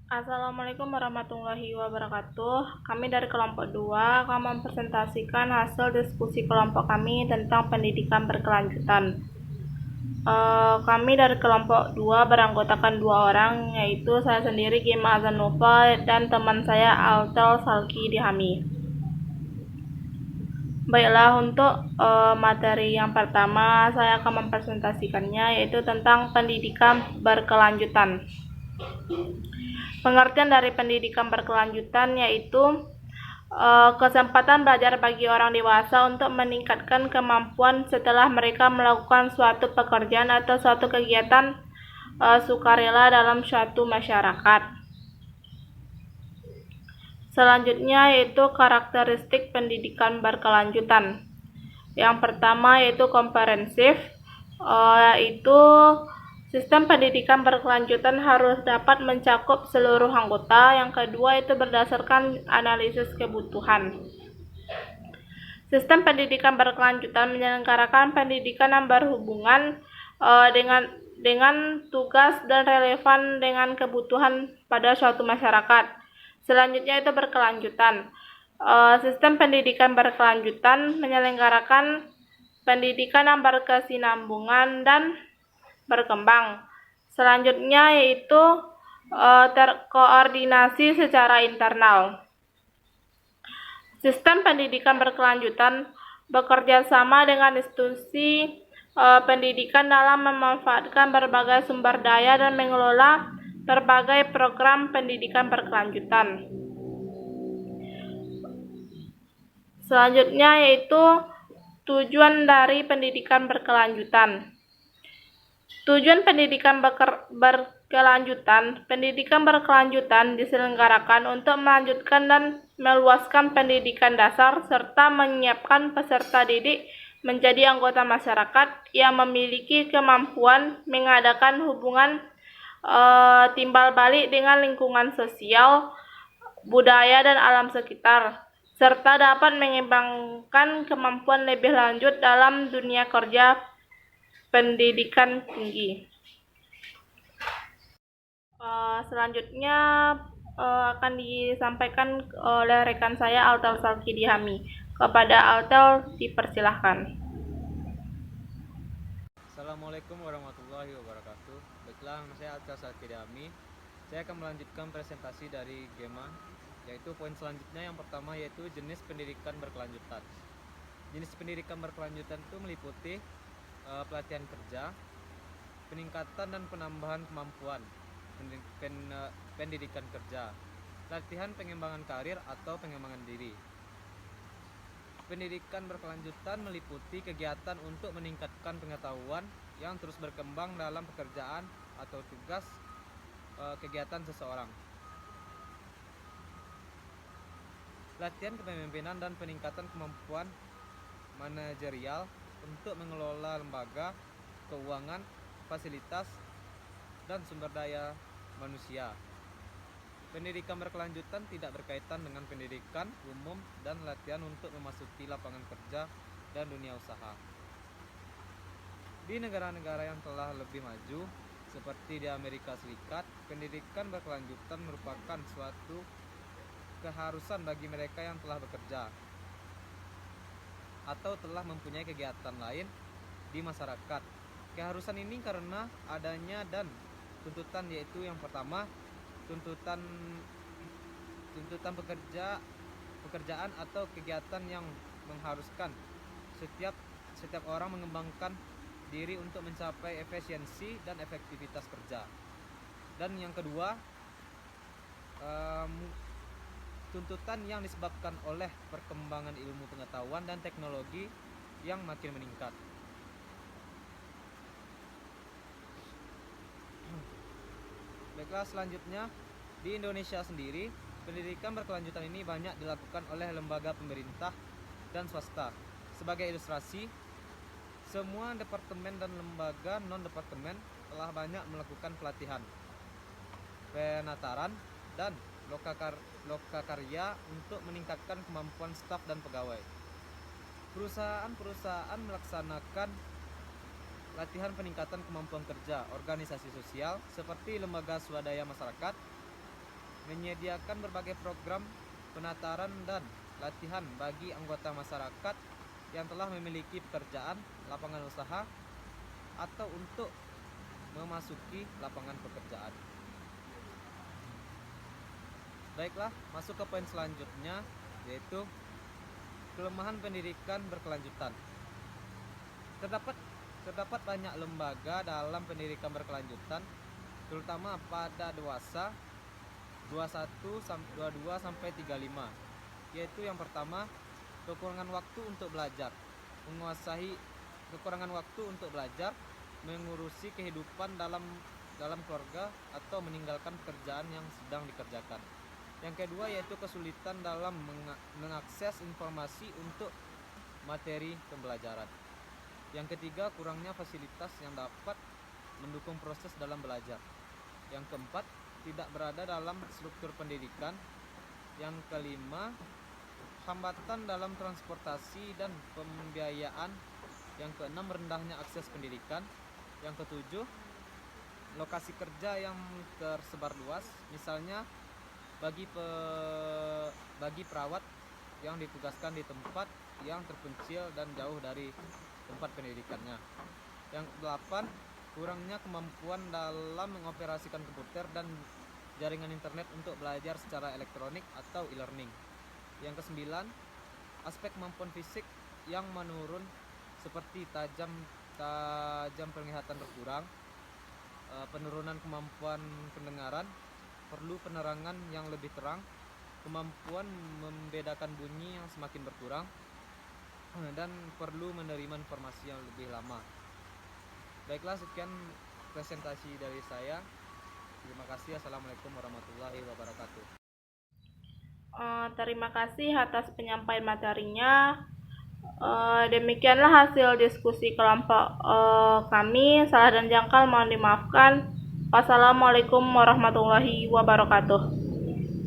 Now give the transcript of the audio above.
Assalamualaikum warahmatullahi wabarakatuh. Kami dari kelompok 2 akan mempresentasikan hasil diskusi kelompok kami tentang pendidikan berkelanjutan. Kami dari kelompok 2 beranggotakan 2 orang, yaitu saya sendiri Gema Azanova dan teman saya Altel Salki Dihami. Baiklah, untuk materi yang pertama saya akan mempresentasikannya, yaitu tentang pendidikan berkelanjutan. Pengertian dari pendidikan berkelanjutan yaitu kesempatan belajar bagi orang dewasa untuk meningkatkan kemampuan setelah mereka melakukan suatu pekerjaan atau suatu kegiatan sukarela dalam suatu masyarakat. Selanjutnya yaitu karakteristik pendidikan berkelanjutan. Yang pertama yaitu komprehensif, yaitu sistem pendidikan berkelanjutan harus dapat mencakup seluruh anggota. Yang kedua itu berdasarkan analisis kebutuhan. Sistem pendidikan berkelanjutan menyelenggarakan pendidikan yang berhubungan dengan tugas dan relevan dengan kebutuhan pada suatu masyarakat. Selanjutnya itu berkelanjutan. Sistem pendidikan berkelanjutan menyelenggarakan pendidikan yang berkesinambungan dan berkembang. Selanjutnya yaitu terkoordinasi secara internal. Sistem pendidikan berkelanjutan bekerja sama dengan institusi pendidikan dalam memanfaatkan berbagai sumber daya dan mengelola berbagai program pendidikan berkelanjutan. Selanjutnya yaitu tujuan dari pendidikan berkelanjutan. Tujuan pendidikan berkelanjutan. Pendidikan berkelanjutan diselenggarakan untuk melanjutkan dan meluaskan pendidikan dasar serta menyiapkan peserta didik menjadi anggota masyarakat yang memiliki kemampuan mengadakan hubungan timbal balik dengan lingkungan sosial, budaya, dan alam sekitar, serta dapat mengembangkan kemampuan lebih lanjut dalam dunia kerja pendidikan tinggi. Selanjutnya akan disampaikan oleh rekan saya Altel Salki Dihami. Kepada Altel dipersilahkan. Assalamualaikum warahmatullahi wabarakatuh. Baiklah, nama saya Altel Salki Dihami. Saya akan melanjutkan presentasi dari Gema, yaitu poin selanjutnya yang pertama yaitu jenis pendidikan berkelanjutan. Jenis pendidikan berkelanjutan itu meliputi pelatihan kerja, peningkatan dan penambahan kemampuan, pendidikan kerja, latihan pengembangan karir atau pengembangan diri. Pendidikan berkelanjutan meliputi kegiatan untuk meningkatkan pengetahuan yang terus berkembang dalam pekerjaan atau tugas kegiatan seseorang. Latihan kepemimpinan dan peningkatan kemampuan manajerial untuk mengelola lembaga, keuangan, fasilitas, dan sumber daya manusia. Pendidikan berkelanjutan tidak berkaitan dengan pendidikan umum dan latihan untuk memasuki lapangan kerja dan dunia usaha. Di negara-negara yang telah lebih maju, seperti di Amerika Serikat, pendidikan berkelanjutan merupakan suatu keharusan bagi mereka yang telah bekerja atau telah mempunyai kegiatan lain di masyarakat. Keharusan ini karena adanya dan tuntutan, yaitu yang pertama tuntutan pekerjaan atau kegiatan yang mengharuskan setiap orang mengembangkan diri untuk mencapai efisiensi dan efektivitas kerja. Dan yang kedua, tuntutan yang disebabkan oleh perkembangan ilmu pengetahuan dan teknologi yang makin meningkat. Baiklah, selanjutnya di Indonesia sendiri, pendidikan berkelanjutan ini banyak dilakukan oleh lembaga pemerintah dan swasta. Sebagai ilustrasi, semua departemen dan lembaga non-departemen telah banyak melakukan pelatihan, penataran, dan lokakarya untuk meningkatkan kemampuan staf dan pegawai. Perusahaan-perusahaan melaksanakan latihan peningkatan kemampuan kerja organisasi sosial seperti lembaga swadaya masyarakat, menyediakan berbagai program penataran dan latihan bagi anggota masyarakat yang telah memiliki pekerjaan, lapangan usaha, atau untuk memasuki lapangan pekerjaan. Baiklah, masuk ke poin selanjutnya, yaitu kelemahan pendidikan berkelanjutan. Terdapat banyak lembaga dalam pendidikan berkelanjutan, terutama pada dewasa 22 sampai 35, yaitu yang pertama, kekurangan waktu untuk belajar. Kekurangan waktu untuk belajar, mengurusi kehidupan dalam keluarga, atau meninggalkan pekerjaan yang sedang dikerjakan. Yang kedua yaitu kesulitan dalam mengakses informasi untuk materi pembelajaran. Yang ketiga, kurangnya fasilitas yang dapat mendukung proses dalam belajar. Yang keempat, tidak berada dalam struktur pendidikan. Yang kelima, hambatan dalam transportasi dan pembiayaan. Yang keenam, rendahnya akses pendidikan. Yang ketujuh, lokasi kerja yang tersebar luas, misalnya bagi perawat yang ditugaskan di tempat yang terpencil dan jauh dari tempat pendidikannya. Yang kedelapan, kurangnya kemampuan dalam mengoperasikan komputer dan jaringan internet untuk belajar secara elektronik atau e-learning. Yang kesembilan, aspek kemampuan fisik yang menurun seperti tajam penglihatan berkurang, penurunan kemampuan pendengaran, perlu penerangan yang lebih terang, kemampuan membedakan bunyi yang semakin berkurang, dan perlu menerima informasi yang lebih lama. Baiklah, sekian presentasi dari saya. Terima kasih. Assalamualaikum warahmatullahi wabarakatuh. Terima kasih atas penyampaian materinya. Demikianlah hasil diskusi kelompok kami. Salah dan jangkal mohon dimaafkan. Wassalamualaikum warahmatullahi wabarakatuh.